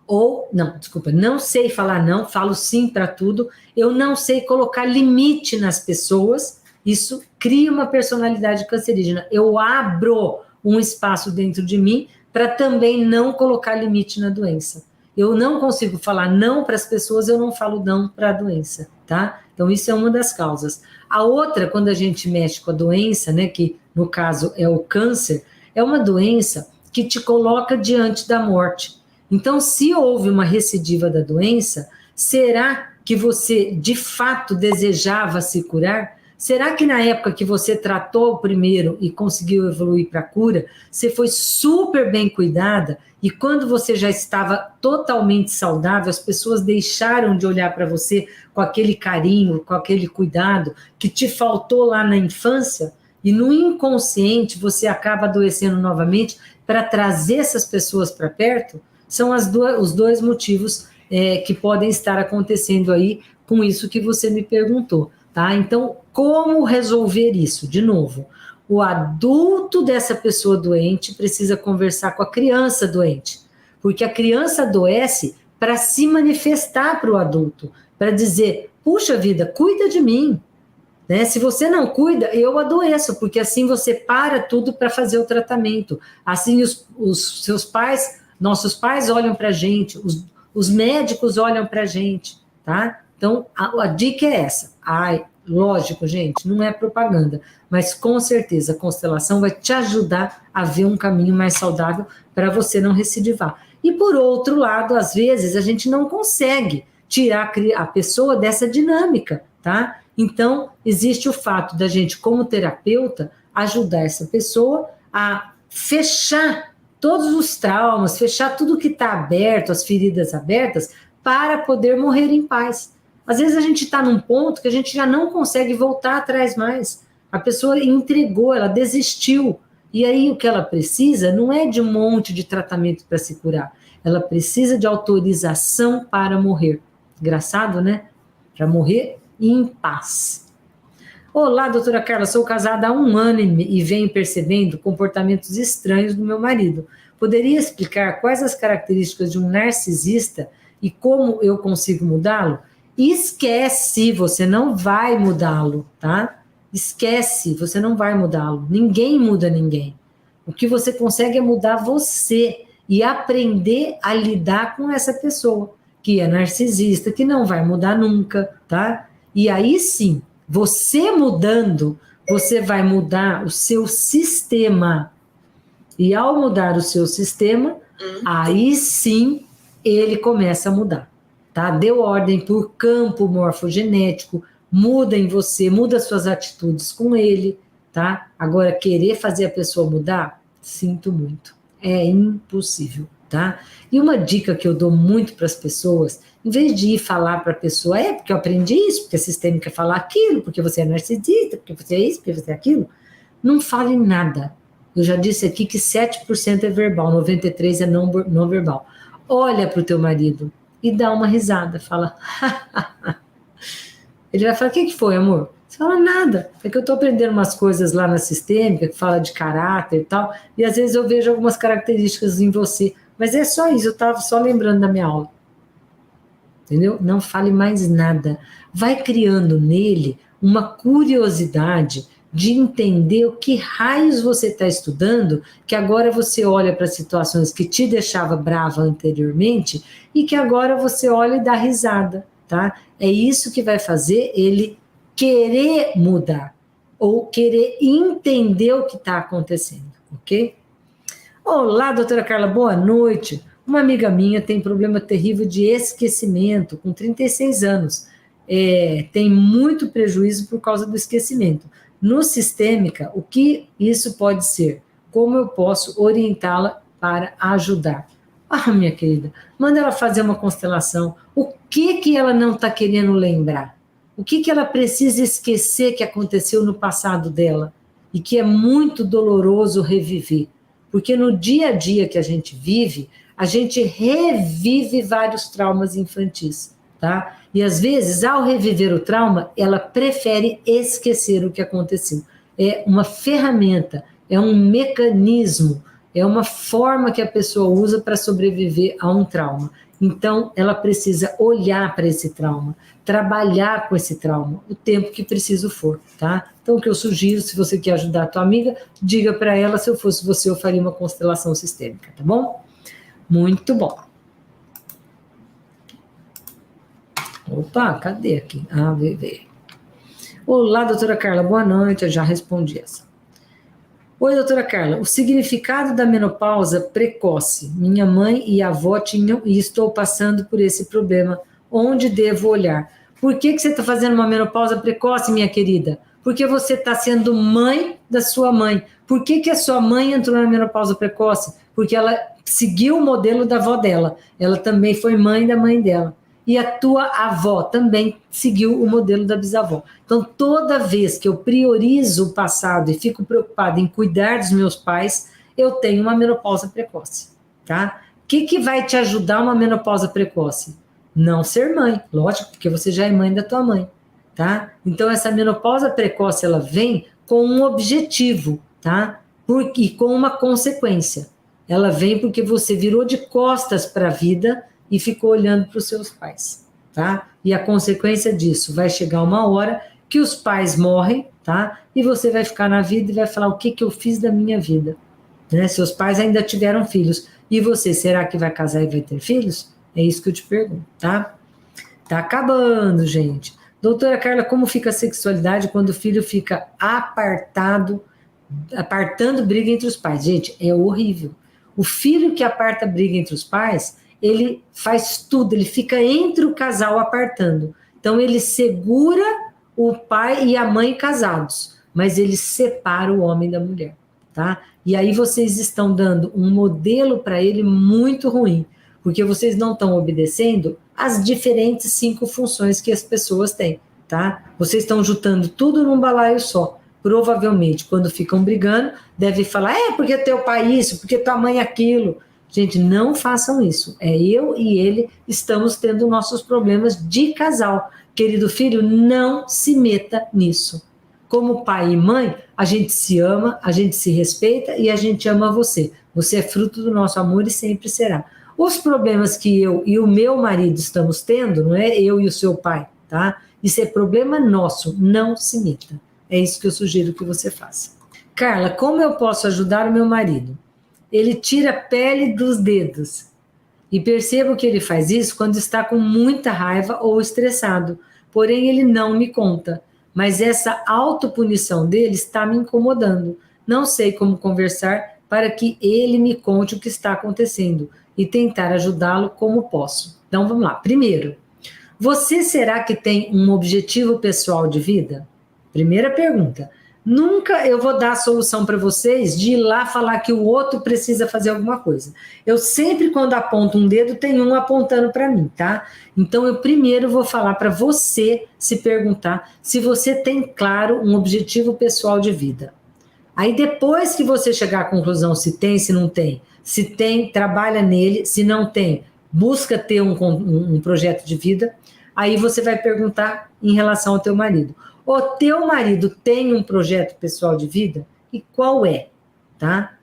Ou, não, desculpa, não sei falar não, falo sim para tudo. Eu não sei colocar limite nas pessoas. Isso cria uma personalidade cancerígena. Eu abro um espaço dentro de mim para também não colocar limite na doença. Eu não consigo falar não para as pessoas, eu não falo não para a doença, tá? Então, isso é uma das causas. A outra, quando a gente mexe com a doença, né, que no caso é o câncer, é uma doença que te coloca diante da morte. Então, se houve uma recidiva da doença, será que você de fato desejava se curar? Será que na época que você tratou o primeiro e conseguiu evoluir para a cura, você foi super bem cuidada e quando você já estava totalmente saudável, as pessoas deixaram de olhar para você com aquele carinho, com aquele cuidado que te faltou lá na infância? E no inconsciente você acaba adoecendo novamente para trazer essas pessoas para perto? São os dois motivos que podem estar acontecendo aí com isso que você me perguntou. Tá? Então, como resolver isso? De novo, o adulto dessa pessoa doente precisa conversar com a criança doente, porque a criança adoece para se manifestar para o adulto, para dizer, puxa vida, cuida de mim. Né? Se você não cuida, eu adoeço, porque assim você para tudo para fazer o tratamento. Assim os seus pais, nossos pais olham para a gente, os médicos olham para a gente, tá? Então, a dica é essa. Ai, lógico, gente, não é propaganda, mas com certeza a constelação vai te ajudar a ver um caminho mais saudável para você não recidivar. E por outro lado, às vezes, a gente não consegue tirar a pessoa dessa dinâmica, tá? Então, existe o fato da gente, como terapeuta, ajudar essa pessoa a fechar todos os traumas, fechar tudo que está aberto, as feridas abertas, para poder morrer em paz. Às vezes a gente está num ponto que a gente já não consegue voltar atrás mais. A pessoa entregou, ela desistiu. E aí o que ela precisa não é de um monte de tratamento para se curar. Ela precisa de autorização para morrer. Engraçado, né? Para morrer em paz. Olá, doutora Carla, sou casada há 1 ano e venho percebendo comportamentos estranhos do meu marido. Poderia explicar quais as características de um narcisista e como eu consigo mudá-lo? Esquece, você não vai mudá-lo, tá? Esquece, você não vai mudá-lo. Ninguém muda ninguém. O que você consegue é mudar você e aprender a lidar com essa pessoa que é narcisista, que não vai mudar nunca, tá? E aí sim, você mudando, você vai mudar o seu sistema. E ao mudar o seu sistema, aí sim ele começa a mudar. Tá? Deu ordem por campo morfogenético, muda em você, muda suas atitudes com ele, tá? Agora, querer fazer a pessoa mudar, sinto muito, é impossível, tá? E uma dica que eu dou muito para as pessoas, em vez de ir falar para a pessoa, porque eu aprendi isso, porque a sistêmica fala aquilo, porque você é narcisista, porque você é isso, porque você é aquilo, não fale nada. Eu já disse aqui que 7% é verbal, 93% é não verbal. Olha para o teu marido e dá uma risada, fala... Ele vai falar, o que foi, amor? Você fala, nada. É que eu estou aprendendo umas coisas lá na sistêmica, que fala de caráter e tal, e às vezes eu vejo algumas características em você. Mas é só isso, eu estava só lembrando da minha aula. Entendeu? Não fale mais nada. Vai criando nele uma curiosidade de entender o que raios você está estudando, que agora você olha para situações que te deixava brava anteriormente e que agora você olha e dá risada, tá? É isso que vai fazer ele querer mudar ou querer entender o que está acontecendo, ok? Olá, doutora Carla, boa noite. Uma amiga minha tem problema terrível de esquecimento, com 36 anos. Tem muito prejuízo por causa do esquecimento. No Sistêmica, o que isso pode ser? Como eu posso orientá-la para ajudar? Ah, minha querida, manda ela fazer uma constelação. O que ela não está querendo lembrar? O que ela precisa esquecer que aconteceu no passado dela? E que é muito doloroso reviver. Porque no dia a dia que a gente revive vários traumas infantis, tá? E às vezes, ao reviver o trauma, ela prefere esquecer o que aconteceu. É uma ferramenta, é um mecanismo, é uma forma que a pessoa usa para sobreviver a um trauma. Então, ela precisa olhar para esse trauma, trabalhar com esse trauma, o tempo que preciso for, tá? Então, o que eu sugiro, se você quer ajudar a tua amiga, diga para ela, se eu fosse você, eu faria uma constelação sistêmica, tá bom? Muito bom. Opa, cadê aqui? veio. Olá, doutora Carla, boa noite, eu já respondi essa. Oi, doutora Carla, o significado da menopausa precoce. Minha mãe e avó tinham e estou passando por esse problema. Onde devo olhar? Por que você está fazendo uma menopausa precoce, minha querida? Porque você está sendo mãe da sua mãe. Por que a sua mãe entrou na menopausa precoce? Porque ela seguiu o modelo da avó dela. Ela também foi mãe da mãe dela. E a tua avó também seguiu o modelo da bisavó. Então, toda vez que eu priorizo o passado e fico preocupada em cuidar dos meus pais, eu tenho uma menopausa precoce, tá? O que vai te ajudar uma menopausa precoce? Não ser mãe, lógico, porque você já é mãe da tua mãe, tá? Então, essa menopausa precoce, ela vem com um objetivo, tá? E com uma consequência. Ela vem porque você virou de costas para a vida e ficou olhando para os seus pais, tá? E a consequência disso, vai chegar uma hora que os pais morrem, tá? E você vai ficar na vida e vai falar, o que eu fiz da minha vida? Né? Seus pais ainda tiveram filhos. E você, será que vai casar e vai ter filhos? É isso que eu te pergunto, tá? Tá acabando, gente. Doutora Carla, como fica a sexualidade quando o filho fica apartando briga entre os pais? Gente, é horrível. O filho que aparta briga entre os pais, ele faz tudo, ele fica entre o casal apartando. Então, ele segura o pai e a mãe casados, mas ele separa o homem da mulher, tá? E aí vocês estão dando um modelo para ele muito ruim, porque vocês não estão obedecendo as diferentes 5 funções que as pessoas têm, tá? Vocês estão juntando tudo num balaio só. Provavelmente, quando ficam brigando, devem falar, porque teu pai isso, porque tua mãe aquilo. Gente, não façam isso. Eu e ele estamos tendo nossos problemas de casal. Querido filho, não se meta nisso. Como pai e mãe, a gente se ama, a gente se respeita e a gente ama você. Você é fruto do nosso amor e sempre será. Os problemas que eu e o meu marido estamos tendo, não é eu e o seu pai, tá? Isso é problema nosso, não se meta. É isso que eu sugiro que você faça. Carla, como eu posso ajudar o meu marido? Ele tira a pele dos dedos. E percebo que ele faz isso quando está com muita raiva ou estressado. Porém, ele não me conta. Mas essa autopunição dele está me incomodando. Não sei como conversar para que ele me conte o que está acontecendo e tentar ajudá-lo como posso. Então, vamos lá. Primeiro, Você será que tem um objetivo pessoal de vida? Primeira pergunta. Nunca eu vou dar a solução para vocês de ir lá falar que o outro precisa fazer alguma coisa. Eu sempre, quando aponto um dedo, tem um apontando para mim, tá? Então, eu primeiro vou falar para você se perguntar se você tem claro um objetivo pessoal de vida. Aí, depois que você chegar à conclusão se tem, se não tem, se tem, trabalha nele, se não tem, busca ter um projeto de vida, aí você vai perguntar em relação ao teu marido. O teu marido tem um projeto pessoal de vida? E qual é? Tá?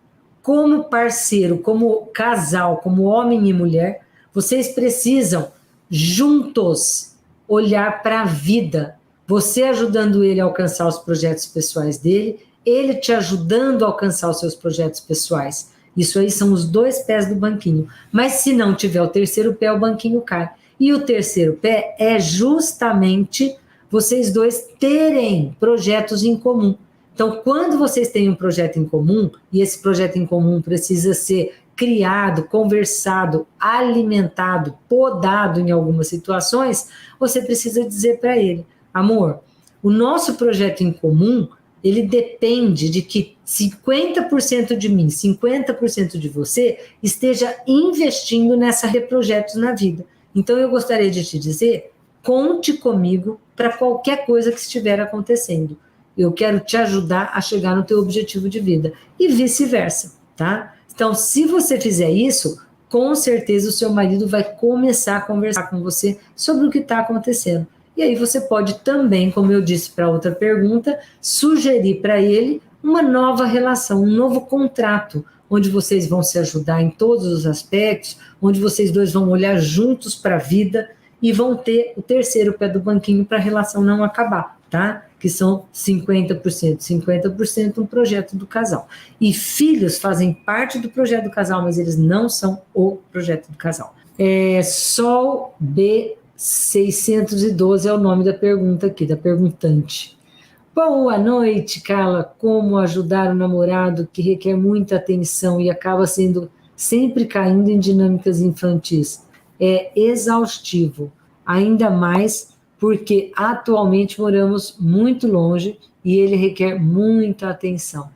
Como parceiro, como casal, como homem e mulher, vocês precisam juntos olhar para a vida. Você ajudando ele a alcançar os projetos pessoais dele, ele te ajudando a alcançar os seus projetos pessoais. Isso aí são os dois pés do banquinho. Mas se não tiver o terceiro pé, o banquinho cai. E o terceiro pé é justamente vocês dois terem projetos em comum. Então, quando vocês têm um projeto em comum, e esse projeto em comum precisa ser criado, conversado, alimentado, podado em algumas situações, você precisa dizer para ele, amor, o nosso projeto em comum, ele depende de que 50% de mim, 50% de você esteja investindo nessa projetos na vida. Então, eu gostaria de te dizer, conte comigo para qualquer coisa que estiver acontecendo. Eu quero te ajudar a chegar no teu objetivo de vida. E vice-versa, tá? Então, se você fizer isso, com certeza o seu marido vai começar a conversar com você sobre o que está acontecendo. E aí você pode também, como eu disse para outra pergunta, sugerir para ele uma nova relação, um novo contrato, onde vocês vão se ajudar em todos os aspectos, onde vocês dois vão olhar juntos para a vida e vão ter o terceiro pé do banquinho para a relação não acabar, tá? Que são 50%, 50% um projeto do casal. E filhos fazem parte do projeto do casal, mas eles não são o projeto do casal. Sol B612 é o nome da pergunta aqui, da perguntante. Boa noite, Carla. Como ajudar o namorado que requer muita atenção e acaba sendo sempre caindo em dinâmicas infantis? É exaustivo, ainda mais porque atualmente moramos muito longe e ele requer muita atenção.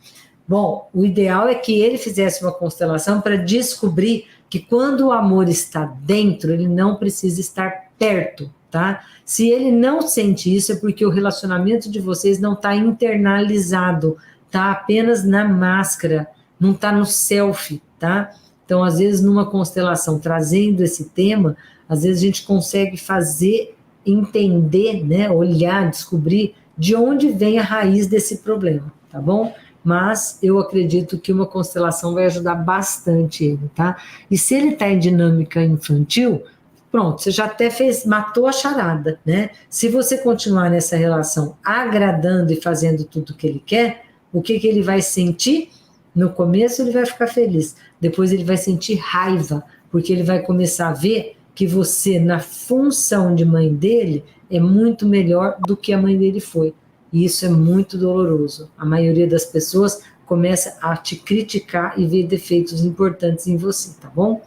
Bom, o ideal é que ele fizesse uma constelação para descobrir que quando o amor está dentro, ele não precisa estar perto, tá? Se ele não sente isso, é porque o relacionamento de vocês não está internalizado, tá apenas na máscara, não está no selfie, tá? Então, às vezes, numa constelação, trazendo esse tema, às vezes a gente consegue fazer, entender, né, olhar, descobrir de onde vem a raiz desse problema, tá bom? Mas eu acredito que uma constelação vai ajudar bastante ele, tá? E se ele está em dinâmica infantil, pronto, você já até matou a charada, né? Se você continuar nessa relação agradando e fazendo tudo o que ele quer, o que ele vai sentir? No começo ele vai ficar feliz, depois ele vai sentir raiva, porque ele vai começar a ver que você, na função de mãe dele, é muito melhor do que a mãe dele foi. E isso é muito doloroso. A maioria das pessoas começa a te criticar e ver defeitos importantes em você, tá bom?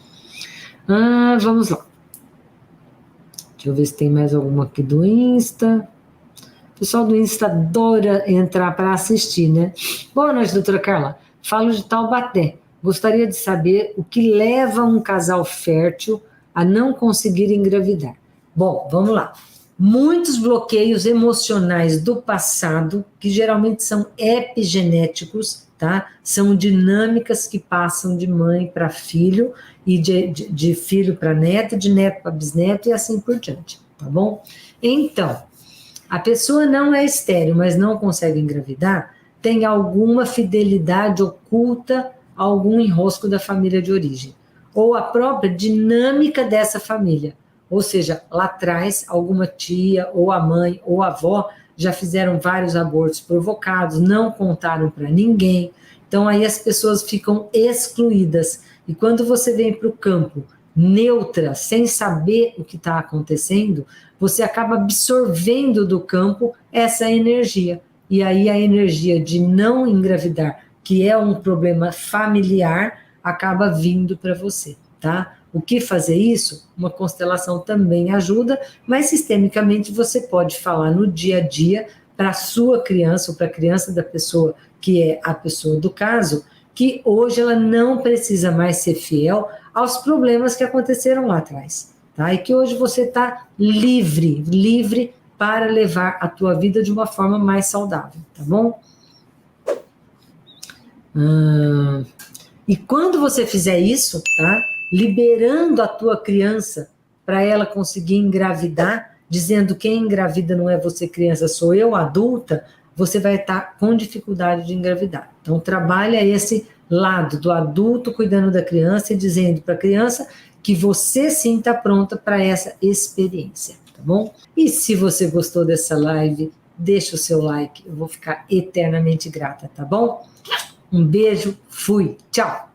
Vamos lá. Deixa eu ver se tem mais alguma aqui do Insta. O pessoal do Insta adora entrar para assistir, né? Boa noite, doutora Carla. Falo de Taubaté. Gostaria de saber o que leva um casal fértil a não conseguir engravidar. Bom, vamos lá. Muitos bloqueios emocionais do passado, que geralmente são epigenéticos, tá? São dinâmicas que passam de mãe para filho, e de filho para neto, de neto para bisneto e assim por diante, tá bom? Então, a pessoa não é estéril, mas não consegue engravidar, tem alguma fidelidade oculta a algum enrosco da família de origem, ou a própria dinâmica dessa família. Ou seja, lá atrás, alguma tia, ou a mãe, ou a avó, já fizeram vários abortos provocados, não contaram para ninguém. Então, aí as pessoas ficam excluídas. E quando você vem para o campo neutra, sem saber o que está acontecendo, você acaba absorvendo do campo essa energia. E aí a energia de não engravidar, que é um problema familiar, acaba vindo para você. tá? O que fazer isso? Uma constelação também ajuda, mas sistemicamente você pode falar no dia a dia para a sua criança ou para a criança da pessoa que é a pessoa do caso, que hoje ela não precisa mais ser fiel aos problemas que aconteceram lá atrás, tá? E que hoje você está livre para levar a tua vida de uma forma mais saudável, tá bom? E quando você fizer isso, tá? Liberando a tua criança para ela conseguir engravidar, dizendo que quem engravida não é você criança, sou eu adulta, você vai estar com dificuldade de engravidar. Então trabalha esse lado do adulto cuidando da criança e dizendo para a criança que você sim está pronta para essa experiência, tá bom? E se você gostou dessa live, deixa o seu like, eu vou ficar eternamente grata, tá bom? Um beijo, fui, tchau!